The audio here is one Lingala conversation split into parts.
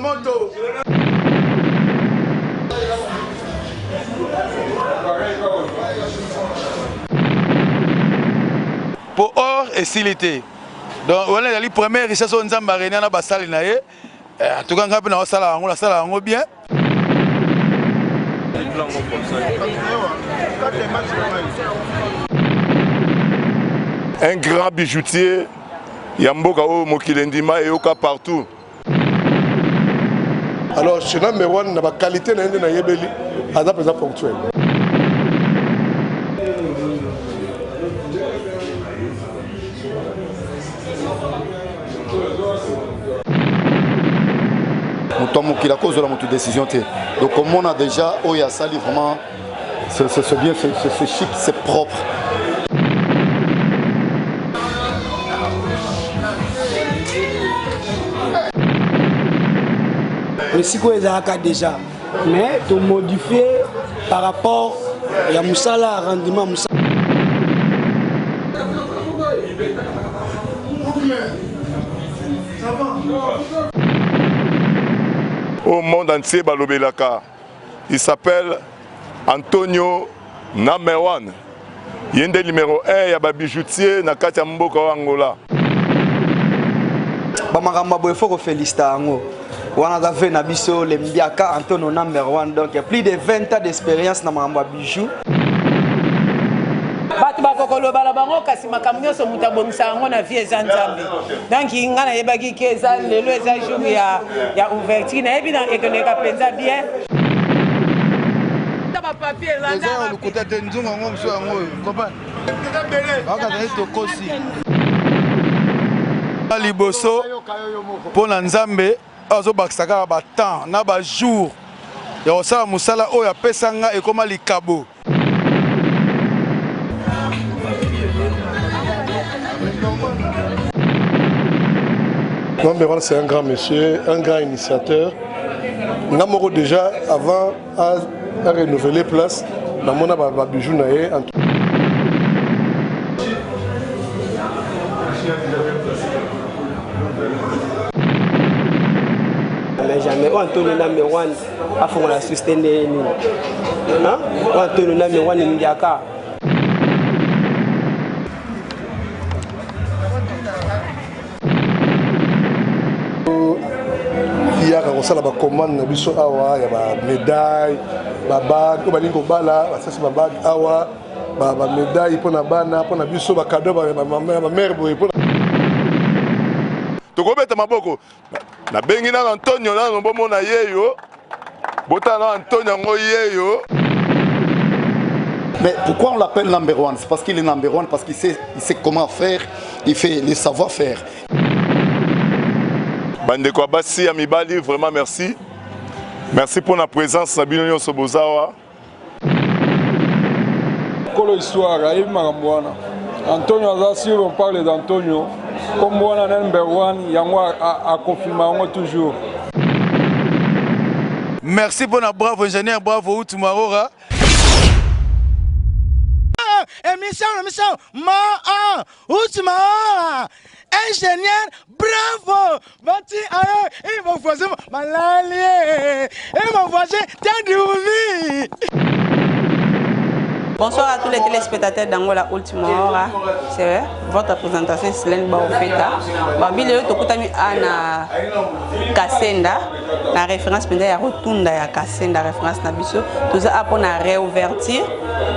moto. Pour or et silité. Donc on est la première richesse on zamba réunion na basali na ye. En tout cas ngapi na sala ngo bien. Un grand bijoutier, Yamboka o Mokilendima et Oka partout. Alors, chez number one, la qualité de la yébeli, à la présent ponctuelle. Qui la cause de la décision. Donc comme on a déjà, oh il y a ça vraiment, c'est bien, c'est chic, c'est propre. Le cycle est déjà, mais de modifier par rapport à Moussala rendement Moussala. Au monde entier, Balobelaka. Il s'appelle Antonio Namewan. Il est numéro 1, il y a un bijoutier dans Katia Mboka Angola. Il faut féliciter. On a fait Nabiso, le Mbiaka, Antonio Namewan. Donc il y a plus de 20 ans d'expérience dans le bijou. Donc il y a des jours il y a ouverture bien. Liboso pour Nzambe azo bakisaka ba temps na ba jour ya osala musala oyo apesanga ekoma likabo. Number one, c'est un grand monsieur, un grand initiateur. Namoro déjà avant à renouveler place, dans mon bijou naé. Mais jamais Antonio Namewan a fait la soutenir. Antonio Namewan Ndiaka. Il y a une commande, il y a des médailles, des bagues, des bagues, des médailles pour la bana, pour la biso, des cadeaux pour ma mère. Tu comprends maboko? Na bengi na Antonio na nombo na yeyo. Bota na Antonio ngo yeyo. Mais pourquoi on l'appelle number one? C'est parce qu'il est number one, parce qu'il sait comment faire, il fait les savoir-faire. Bandeko Abassi Amibali, vraiment merci. Merci pour la présence de Binonio Sobozawa. Kolo histoire, Antonio Azassi, on parle d'Antonio. Comme on a number one, Yango a confirmé toujours. Merci pour la bravo ingénieur, bravo Outumarora. Émission, Outumarora. Ingénieur, bravo! Bati ailleurs, il m'a voisin malalié, il m'a voisin Tadouvi. Bonsoir à tous les téléspectateurs d'Angola Ultima Hora. C'est vrai, votre présentation c'est Céline Baofeta. Babile tokutami ana Kasenda, la référence pendant ya rotunda ya Kasenda, référence na biso. Tout ça pour la réouverture.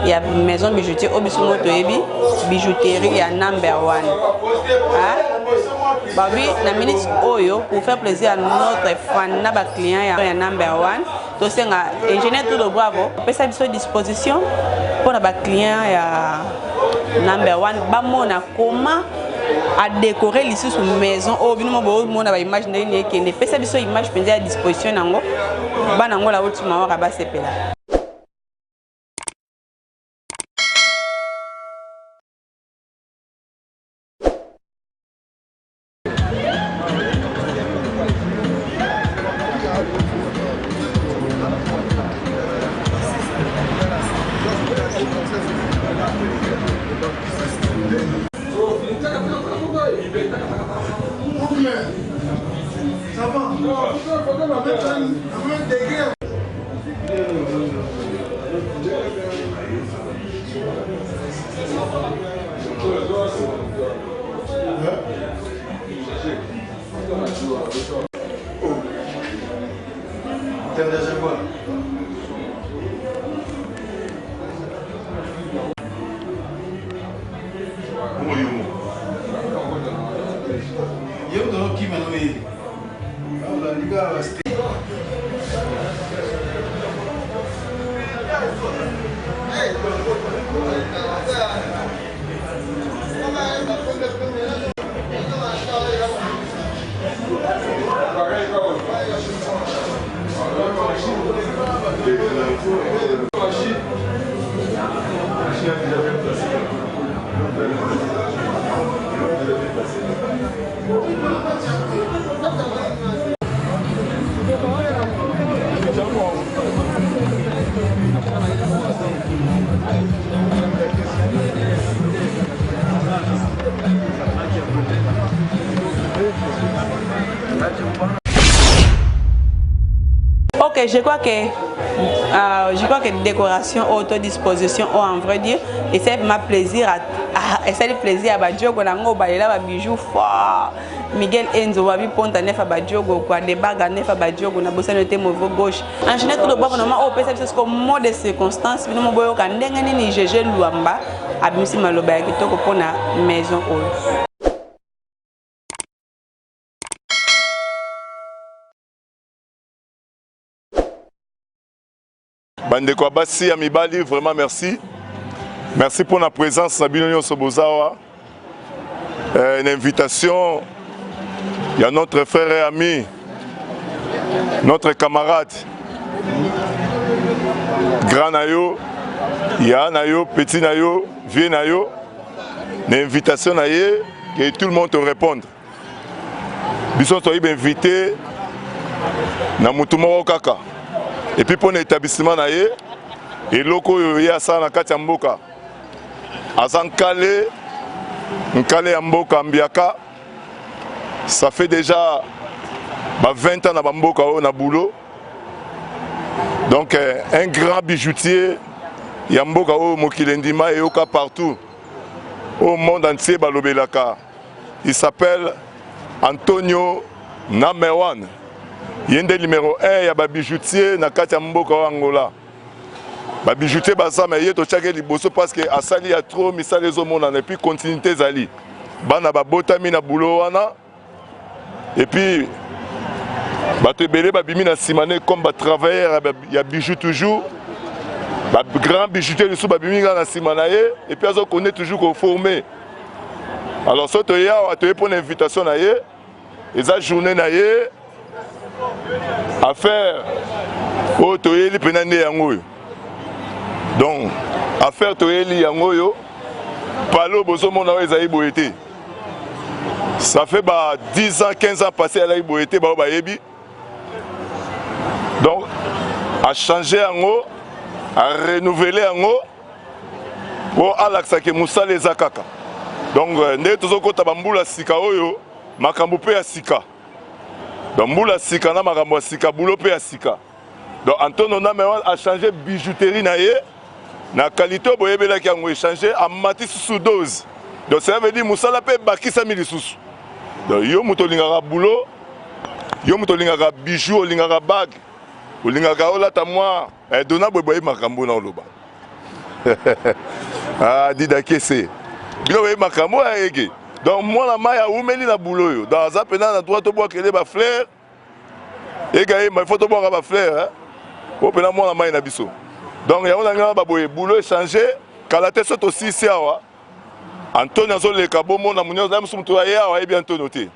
Il y a maison bijoutier Obiso Motoyebi, bijouterie ya number one. Babi na minute Oyo pour faire plaisir à notre fan na ba client ya number one. Donc c'est un ingénieur tout de bravo. On peut à disposition pour les clients ya number one. Bamona comment à décorer ici sur maison. Oh bien mon a image n'est qui ne fait ça biso image pendant à disposition nango. Banango la ultima hora ba sepela. Ça va? Ok, je crois que décoration, autodisposition, en vrai dire, et c'est ma plaisir à Badjogo, nango balela ba bijoux fort. Miguel Enzo wabi ponta nefa Badjogo quoi, des bagues à nefa Badjogo na bossa noté mauvais gauche. En général tout le bon normalement au pesa c'est comme mode de circonstance, bino mo boyo ka ndenge ni jeje luamba abimisi maloba ya kitoko pona maison oyo. Bandeko Abassi Amibali, vraiment merci. Merci pour la présence Sabino Sobozawa. Une invitation. Il y a notre frère et ami, notre camarade, grand Nayo, ya Nayo, petit Nayo, vieux Nayo. Une invitation Naye que tout le monde te réponde. Bisson soyez invité na Mutumoro Kaka. Et puis pour l'établissement Naye, et loko yoya sa na kati mboka. Azan Kale, Nkale Mboka Mbiaka. Ça fait déjà 20 ans na mboka na boulot. Donc un grand bijoutier Yamboka o Mokilendima et Oka partout au monde entier balobelaka. Il s'appelle Antonio Namewan. Il est numéro 1 ya ba bijoutier na kati mboka Angola. Ba bijoutier baza mais yeto chake liboso parce que asali ya trop misala les hommes et puis continuité zali. Bana ba botami na boulot wana. Et puis bato ebele babimi na simane comme ba travailleur ya bijoux toujours. Ba grand bijoutier le sous babimi na simana ye et puis azo connaît toujours qu'on formé. Alors soto ya atoye pour l'invitation na ye. Eza journée na ye à faire au toyeli penande yango. Donc affaire toyeli yango yo palo bozo mona ezali boyete. Ça fait 10 ans, 15 ans passés à la Iboété, donc à changer en haut, à renouveler en haut pour Alaxa ke Moussa les Akaka. Donc nous tous tabambula sika oyo makambupe ya sika. Donc mbula sika na makambo sika bulope ya sika. Donc Antonio Namewan a changé bijouterie na ye na qualité boyebela ki yango échanger à mati sous dose. Donc ça veut dire Moussa la pe bakisa milisusu. Donc yo muto lingaka boulot, yo muto lingaka bijoux, lingaka bague, lingaka olata moi, dona boboye makambo na oloba. Ah dida kese. Bino boye makambo ege. Donc moi la maya umeli na boulot yo. Dans za pena na droit to bois kele ba fleur. Ega ma photo bois ba fleur hein. O pena moi la maya na biso. Donc ya ona ngaba boye boulot échanger, kalate soto aussi siawa. Antonio Zole Kabomo na munyo zam sumtoya wa bien noté.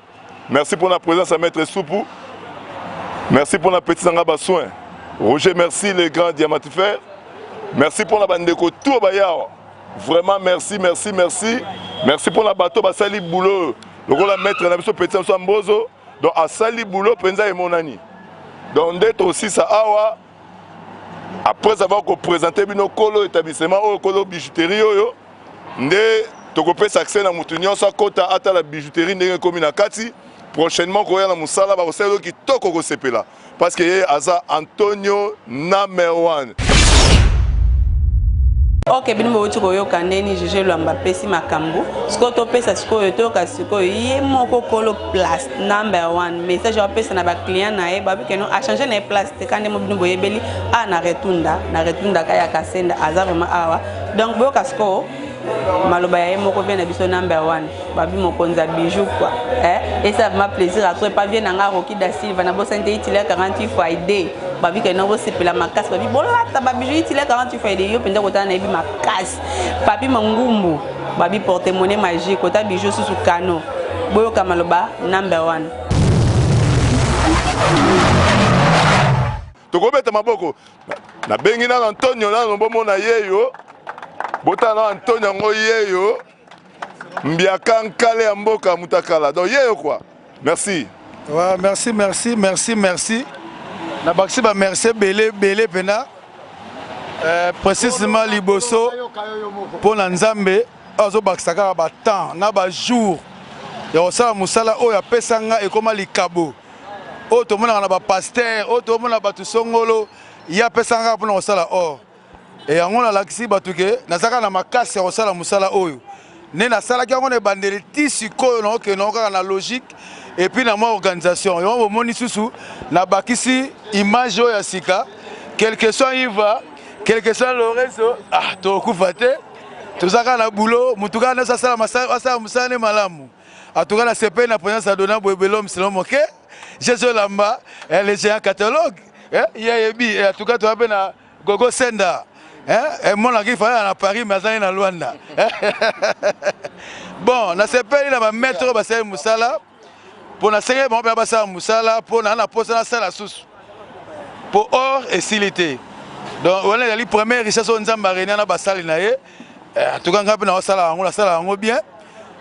Merci pour la présence à maître Soupou. Merci pour la petite ngaba soin. Roger merci les grands diamantifères. Merci pour la bande de tout bayao. Vraiment merci merci merci. Merci pour la bateau basali boulot. Le rôle à maître na biso petit Sambozo donc à sali boulot penza et monani. Donc d'être aussi ça awa après avoir présenté bino kolo établissement au kolo bijouterie yo ndé tokopé accès na mutunyo sa kota ata la bijouterie ndenge komi na kati prochainement koya na musala ba oselo ki toko ko sepela parce que aza Antonio number 1. Ok, bino bauti koyoka ndeni Gégé Lwamba pesi makambo. Siko to pesa siko yo to ka siko ye moko kolo place number 1. Message wa pesa na ba client na e babi que non a changer na place te kande mo bino boyebeli a na retunda kaya kasenda aza vraiment awa. Donc boyo kasiko maloba ya moko bien na biso number 1 babi mokonza bijou quoi et ça m'a plaisir à toi pas bien nga Rocky da Silva na bosante itile 48 Friday babi que non c'est la makas babi bolata babi bijou itile 48 Friday yo penda kota na bi makas papi mangumbu babi porte-monnaie magique kota bijou sous kano boyo kamaloba number 1 tokobeta maboko na bengi na Antonio na nombo na yeyo botana Antonio ngoyeyo mbiaka nkale ya mboka mutakala donc yeyo quoi. Merci. Ouais, merci. Na baxi ba merci belé pena. Précisément liboso pour Nzambe azo baxaka ba temps na ba jour. Ya osala musala oyo apesanga ekoma likabo. O to mona na ba pasteur, o to mona ba tusongolo ya pesanga pour osala or. Et on a l'accès batuke nazaka na makasi ya osala musala oyo ne na sala ki ngone bandeli tisi ko no ke no ka na logique et puis na mo organisation yo mo moni susu na bakisi image ya sika quelque soit il va quelque soit le réseau to kufate to zaka na boulot mutuka na sala masala musala ne malamu atuka na CP na présence à donna boebelo mselo moke Jésus Lamba elle est un catalogue yebi atuka to na gogo senda. Mon qui fallait à Paris, mais ça à Luanda. Bon, na sepeli na ba mettre ba sala musala pour na senge ba ba sala musala pour na posa na sala sous pour or et silité. Donc on est les premières richesses on nzamba renia na ba sala na ye. To ka ngapi na sala ngo la sala ngo bien.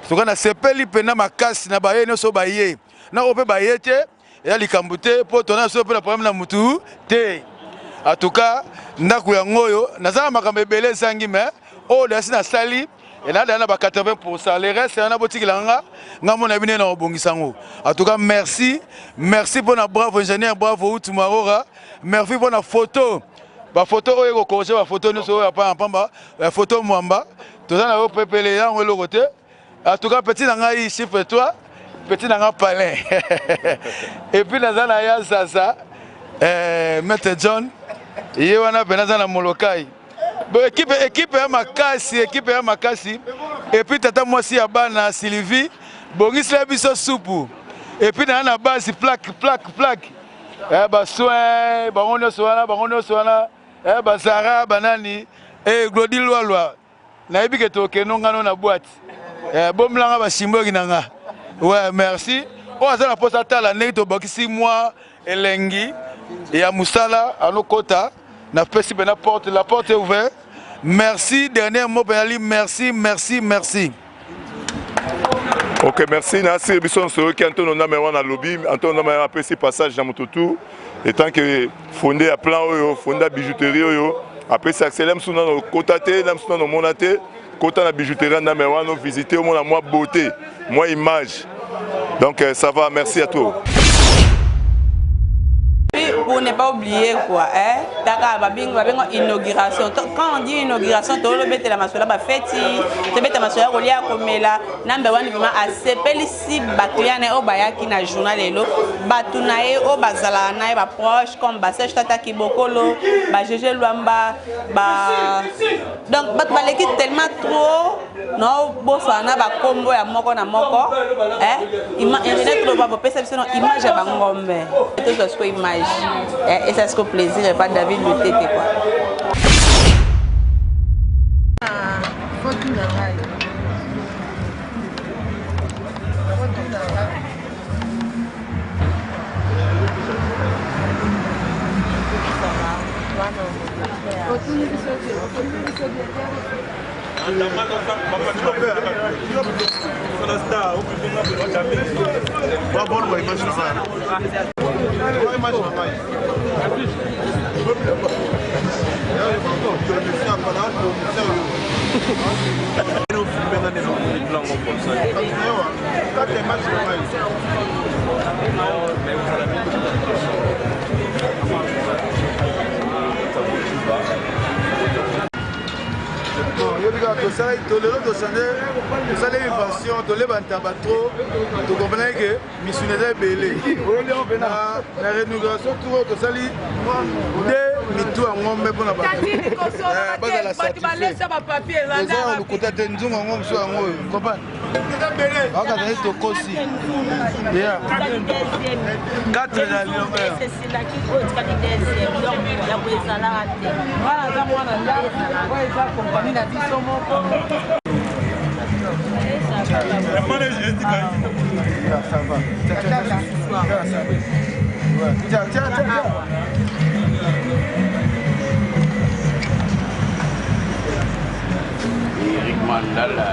To ka na sepeli pena makasi na ba ye no so ba ye. Na ope ba ye te ya likambute pour tona so pe na problème na mutu te. En tout cas, ndaku ya ngoyo nazala makambe belé sangi mais o dasi na sali et na dana ba 80%. Les restes na botikila nga mona bine na obongisango. En tout cas, merci pour na bravo ingénieur, bravo Utumarora. Merci pour na photo. Ba photo oyo ko ba photo no so ya pamba, photo mwamba. Toza na opepele ya ngolo côté. En tout cas, petit na ngai chiffre toi, petit na nga palais. Et puis nazala ya sasa Maître John ye wana benaza na molokai bo équipe ya makasi et puis tata mwasi ya bana Sylvie bongisa biso soupu et puis na base plaque ba soin bangono soana ba Zara banani Glody Lwalwa na yebi ke to kenonga no na boîte bomlanga ba simboki nanga ouais merci o azana posa tala ne to bokisi moi elengi et à Moussala, à nos quotas, la porte est ouverte. Merci, dernier mot, merci. Ok, merci. Nasir Bisson, c'est qui Antonio Namewan à lobby. Antonio Namewan a apprécié passage dans mon toutou. Et tant que fondé à plan, fondé à bijouterie, après ça accélère sur nos côtés, sur nos monatés, côté la bijouterie Namewan, nous visiter au moins moi beauté, moi image. Donc ça va, merci à toi. Pour ne pas oublier quoi, d'accord, inauguration. Quand on dit inauguration, tout le monde la masola ba fêti, te beta masola kolia komela, number 1 vraiment assez si batuyane o bayaki na journal elo, batunae o bazala na ba proche comme ba Serge Tata Kibokolo, ba Gégé Lwamba, ba donc bat baleki tellement trop non bosana ba kombo ya moko na moko, imagine tout ba pesa biso image ya bangombe. Tout ça c'est image. Et c'est ce que plaisir et pas David le tété quoi. une version, tu les bantabatro, tu comprends que mission est belé. La rénovation, tu sali de mitou en ngombe pour la bataille. Bas la satisfaire. On nous coûte de nous en ngombe sur en ngombe. Comprends? On a gagné ton cosi. Yeah. 4 dans le c'est là qui coûte quand il deuxième. Donc il y a des salaires. Voilà, ça moi là. Ouais, ça compagnie la biso mon. Eric Mandala.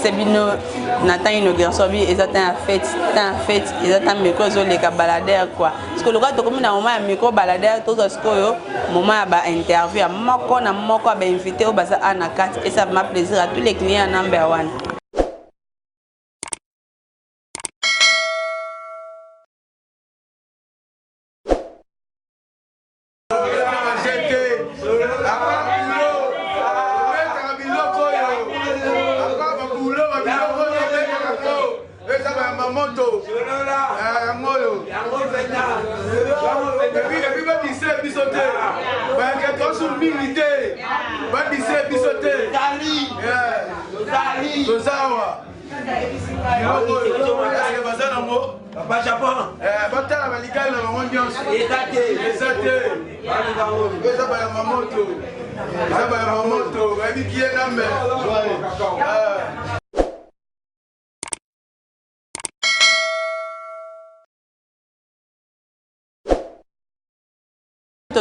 C'est bino natan inauguration bi ezata en fait ezata micro zo les baladeur quoi parce que le gars to comme na moment micro baladeur tout ce que moment ba interview moko na moko ba invité au basa ana 4 et ça m'a plaisir à tous les clients number 1.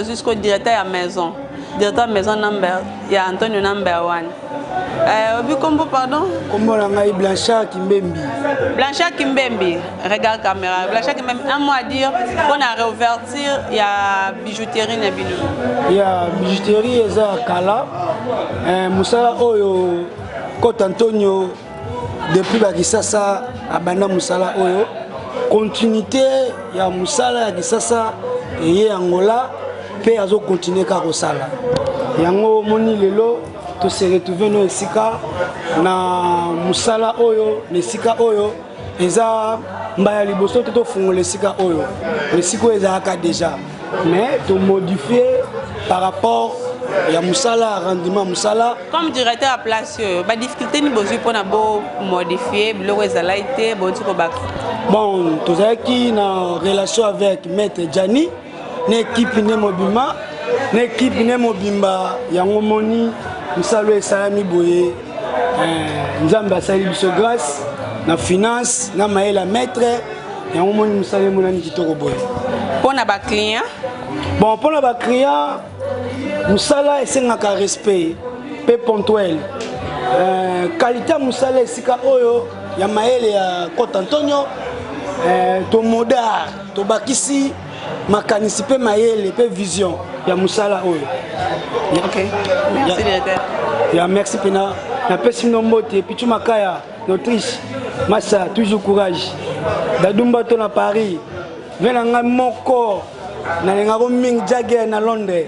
Jusqu'au directeur à maison. Directeur à maison number, il y a Antonio number 1. Comme pardon? Comment on a Blanchard Kimbembi? Blanchard Kimbembi, regarde caméra. Blanchard Kimbembi, un mot à dire qu'on a réouverture, il y a bijouterie Nebino. Il y a bijouterie Eza Kala, Moussala Oyo, Côte Antonio, depuis Bakisasa, Abana Moussala Oyo. Continuité, il y a Moussala Bakisasa et Angola. Pe azo continuer ka kosala yango moni lelo to se retrouver no esika na musala oyo nesika oyo eza mbaya liboso to fungola esika oyo esika eza ka déjà mais to modifier par rapport ya musala rendement musala comme directeur à place ba difficulté ni bozu pona bo modifier biloko ezala été bo tiko ba bon to zaki na relation avec maître Jani l'équipe Nemobima, l'équipe Nemobimba, Yangomoni, Moussalo et Salami Boye, Nzamba Sali Biso grâce, la finance, na Maëla maître, Yangomoni Moussalo Moulani Kitoko Boye. Pour les clients? Bon, pour les clients, Moussala est un respect, peu ponctuel. Qualité Moussala est Oyo, Yamaël et Côte Antonio, to Modar, to Bakisi. makanisi pe mayele pe vision ya musala oyo. OK. Merci directeur. Ya merci pena na pesi nombote pichu makaya l'Autriche. Massa toujours courage. Dadumba to na Paris. Vena nga moko na ngako Ming Jagger na Londres.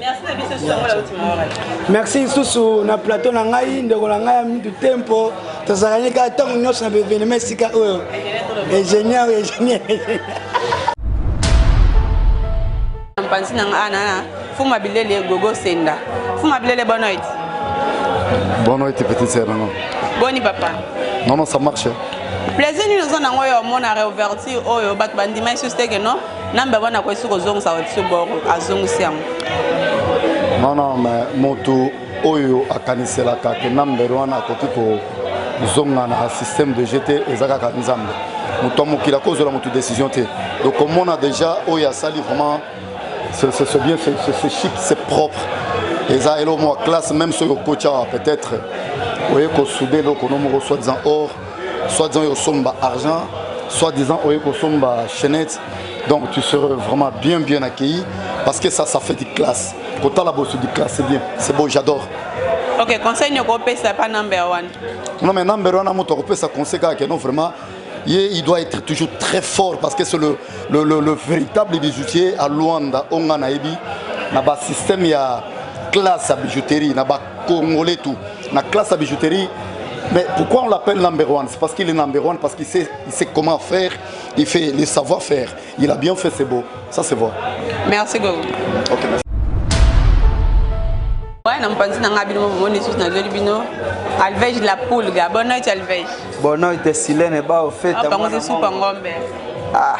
Merci Susu na plateau na ngai ndeko na ngai mintu tempo tazalani ka tango nyos na événement sika oyo. Ingénieur. Mpansi na ana Fuma Bilele Gogo Senda. Fuma Bilele bonne nuit. Bonne nuit petite sœur non. Boni papa. Non ça marche. Plaisir nous avons envoyé mon réouverture oyo bat bandima juste que non number 1 ko suko zongo sa watsu boro azongo siam. Non mais moto oyo akanisela ka que number 1 akoki ko zonga na système de GT ezaka ka nzambe. Moto mokila ko zola moto décision te. Donc comme on a déjà oyo sali vraiment c'est bien c'est chic, c'est propre. Et ça elo moi classe même sur le coach peut-être oyo ko soudé lo ko no soit disant or soit disant au somba argent, soit disant au somba chaînette. Donc tu seras vraiment bien accueilli parce que ça fait du classe. Quand tu as la bosse du classe, c'est bien, c'est beau, j'adore. Ok, conseil ne c'est pas number 1. Non mais number 1, ça conseille que non vraiment, il doit être toujours très fort parce que c'est le véritable bijoutier à Luanda, Ongana Ebi, na ba système il y a classe à bijouterie, na ba congolais tout, na classe à bijouterie. Mais pourquoi on l'appelle number 1? C'est parce qu'il est number 1, parce qu'il sait comment faire, il fait les savoir-faire. Il a bien fait, c'est beau. Ça, c'est vrai. Merci, Gogo. Ok, merci. Ouais, on pense dans l'habit de Alvej la poule, gars. Bonne nuit, Alvej. Bonne nuit, Silène et bas au fait. Ah, pas c'est super ngombe. Ah,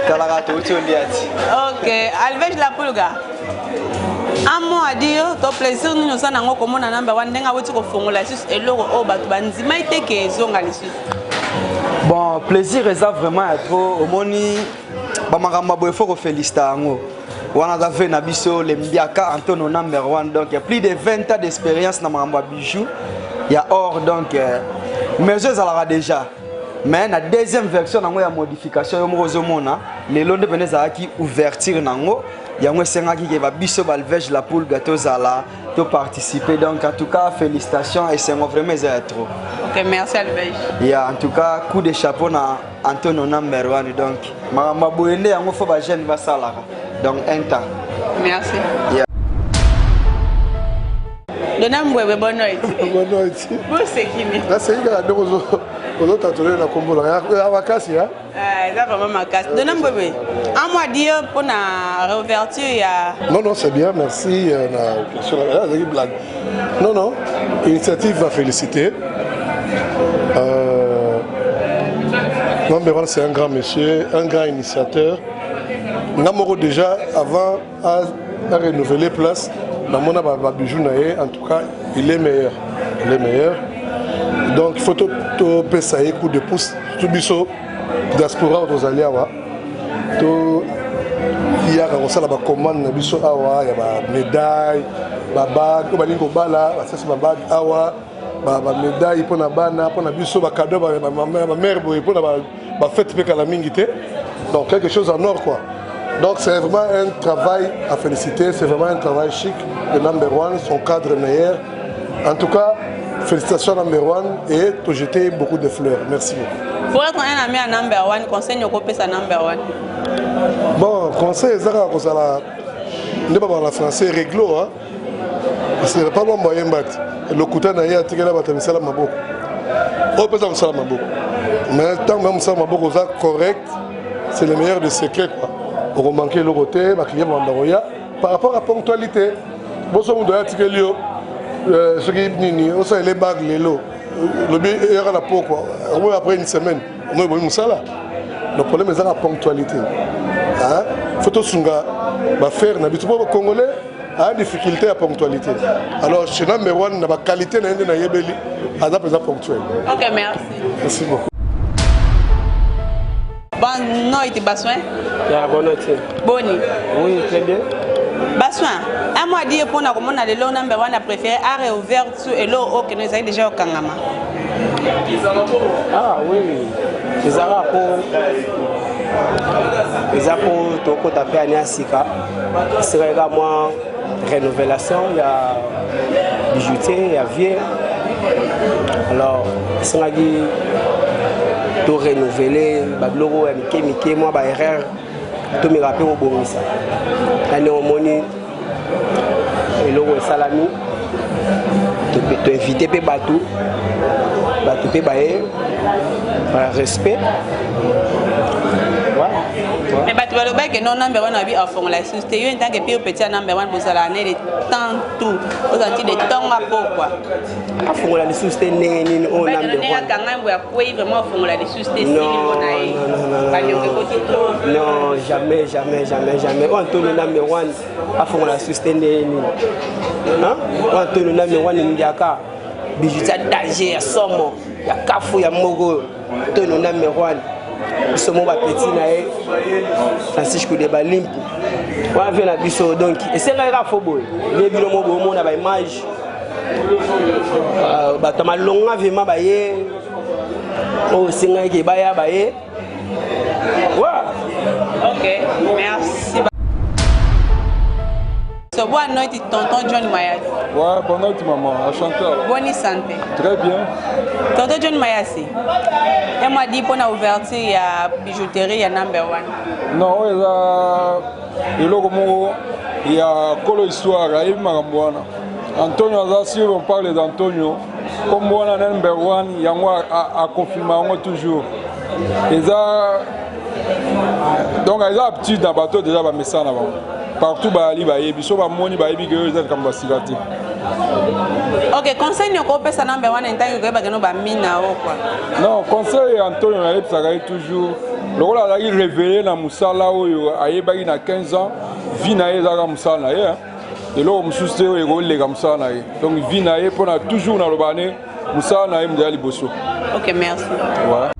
t'as la gâteau, tu liati. Ok, Alvej la poule, gars. Un mot à dire, ton plaisir nous sommes en commun à number 1. N'enga woti ko fongola sus et l'euro au batu banzima ite ke zonga lisu. Bon, plaisir est vraiment à trop. Au moni, bamaramba boy faut féliciter ango. Wana zavé na biso le mbiaka Antonio number 1 donc il y a plus de 20 ans d'expérience na maramba bijou. Il y a or donc mais je zalara déjà. Mais la deuxième version nango ya modification yo mozo mona, les londe beneza ki ouverture nango. Il y a un senga qui va biso balvej la poule gâteau zala to participer donc en tout cas félicitations et c'est vraiment trop. OK, merci Alvej. Il y a en tout cas coup de chapeau na Antonio number 1 donc mama boyende yango fo ba jeune ba sala donc un temps. Merci. Yeah. Donnez moi bonne nuit. Bonne nuit. Vous c'est qui ni? Là c'est il dozo ozo tatolé na kombo la ya wakasi hein. Ça vraiment ma casse. Donnez-moi bébé. Un mois dire pour la réouverture il y a. Non c'est bien merci sur la blague. Non initiative va féliciter. Number 1 c'est un grand monsieur, un grand initiateur. Namoro déjà avant à renouveler place dans mon bijou en tout cas il est meilleur. Donc il faut tout payer coup de pouce tout biso diaspora aux aliawa tout il y a comme ça la commande biso awa il y a ba médaille ba bag ko balingo bala ça c'est ba bag awa ba médaille pour na bana pour na biso ba cadeau ba mère boy pour na ba fête pe kala mingité donc quelque chose en or quoi. Donc c'est vraiment un travail à féliciter, c'est vraiment un travail chic de number 1, son cadre meilleur. En tout cas, félicitations number 1 et te jeter beaucoup de fleurs. Merci beaucoup. Pour être un ami à number 1, conseil de copier sa number 1. Bon, conseil, c'est ne pas parler français, réglo, hein. Parce que pas bon moyen battre. Le couteau n'a rien à tirer là-bas, mais ça m'a beaucoup. On peut ça m'a beaucoup. Mais tant même ça m'a beaucoup correct, c'est le meilleur des secrets quoi. Pour manquer le côté, ma client par rapport à la ponctualité. Bon, ça me doit être que ce qui est nini, on sait les bagues, les lots. Le bien est à la peau quoi. Après une semaine, on est bon ça là. Le problème est la ponctualité. Hein? Photo sunga, va faire n'habitude pas congolais a difficulté à ponctualité. Alors chez number 1, la qualité n'a pas yébeli, à la présent ponctuel. Ok, merci. Merci beaucoup. Bonne nuit, Bassoin. Bonne nuit. Boni. Oui, très bien. Bassoin, un mois dire pour nous, comment on a le lot number 1 à préférer à réouverture et l'eau au que nous avons déjà au Kangama. Ah oui, les Arabes Les apôtres, tout à fait année à Sika. C'est également rénovation, il y a bijoutier, il y a vieux. Alors, c'est un tout renouvelé, Babloro, Mickey, moi, erreur, tout me rappelle au bon ça. L'année au moni, et l'eau salami, tu invité pe bateau, pe baé, par respect. Mais tu vas le bac et non number one a vu à fond la société. En tant que pire petit number one, vous allez aller de temps tout. Vous avez des temps à pourquoi? À fond la société n'est ni on number one. Vraiment fond la société. Non, jamais. On tourne le number one. À fond la société n'est ni. Hein? On tourne le number one in Diaka. Bijoutier d'Alger, Somo, il y a Kafou, il y a Mogo. Tourne le number one. Ce mot va petit naé Francisco de Balimpo on vient à biso donc et c'est là fobo les bilo mo bo mo na ba image ba tama longa vima ba ye o singa ke ba ya ba ye wa OK merci. So, bonne nuit, tonton John Mayassi. Ouais, bonne nuit, maman. Enchanté. Bonne santé. Très bien. Tonton John Mayassi. Et moi, dit pour l'ouverture, il y a bijouterie, il y a number one. Non, il y a Colo Histoire, il y a Antonio Azassi, on parle d'Antonio. Comme on a number one, il y a confirmé toujours. Donc, il y a petit dans le bateau déjà, il y a avant. Partout, il y a des gens qui ont des OK, conseil nous qu'on peut ça number one en tant que ba no ba mina o quoi. Non, conseil Antonio na ça toujours le rôle a révélé na musala oyo ayebaki na 15 ans vie na ezaka musala na ye et là mususte oyo rôle les comme ça na ye donc vie na ye pour toujours na lobane musala na ye mdia liboso. OK, merci. Ouais.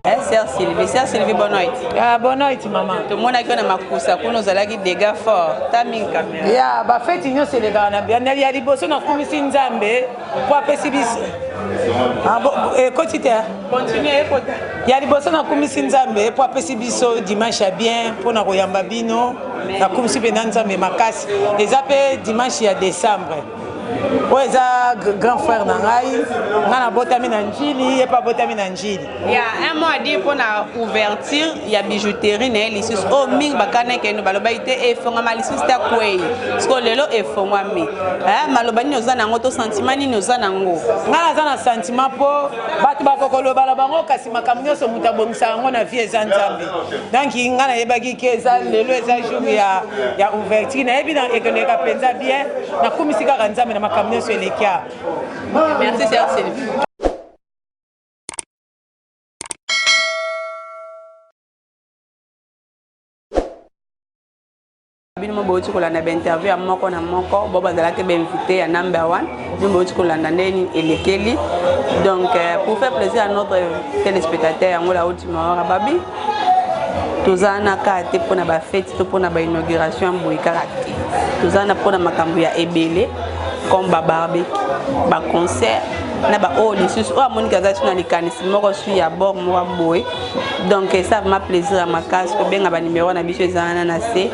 Sœur Sylvie, bonne nuit. Ah, bonne nuit, maman. Tout le monde a fait makusa pour nous aller des gars forts. T'as mis caméra. Ya, ba fête nous c'est les gars na bien. Il y a des bossons na komisi nzambe pour pesibis. Ah bon, quotidien. Continuez écoute. Il y a des bossons na komisi nzambe pour pesibiso dimanche bien pour na koyamba bino. Na komisi bena nzambe makasi. Les appels dimanche ya décembre. Ouais, ça grand frère Nangai, on a botami Nanjili et pas botami Nanjili. Il y a un mois dit pour la ouverture, il y a bijouterie né lisus au ming bakane que nous balobaité et fonga malisus ta kwei. Parce que lelo et fonga mi. Malobani nous ana ngoto sentiment ni nous ana ngo. Ngana zana sentiment po batu bakokolo balabango kasi makamnyo so mutabomisa ngo na vie zanzambe. Donc ngana yebaki keza lelo eza jour ya ouverture na ebi na ekoneka penza bien na kumisika kanzambe na makamnyo so elekia. Merci Sœur Sylvie. Bino bo tiko landa interview ya moko na moko bo bazala ke invité ya number one bino tiko landa ndeni elekeli donc pour faire plaisir à notre téléspectateur ngola ultima hora babi tozana kate pona ba fête to pona ba inauguration boy karate tozana pona makambo ya ebele comme ba barbecue ba concert na ba o lisus o amoni kaza tuna likanisi moko su ya bord mo boy donc ça m'a plaisir à ma casse que bien ba numéro na biso ezana na c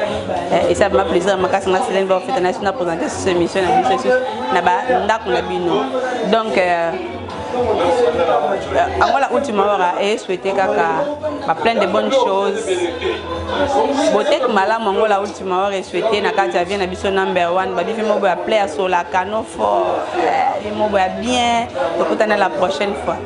et ça m'a plaisir à ma casse na Céline va faire national présenter cette émission na biso na ba ndako na bino donc Angola ultima hora et souhaiter kaka plein de bonnes choses. Beauté que malam Angola ultima hora et souhaiter na kati vient na biso number one ba bifi mo ba play sur la cano fort. Mo ba bien. Peut-être la prochaine fois.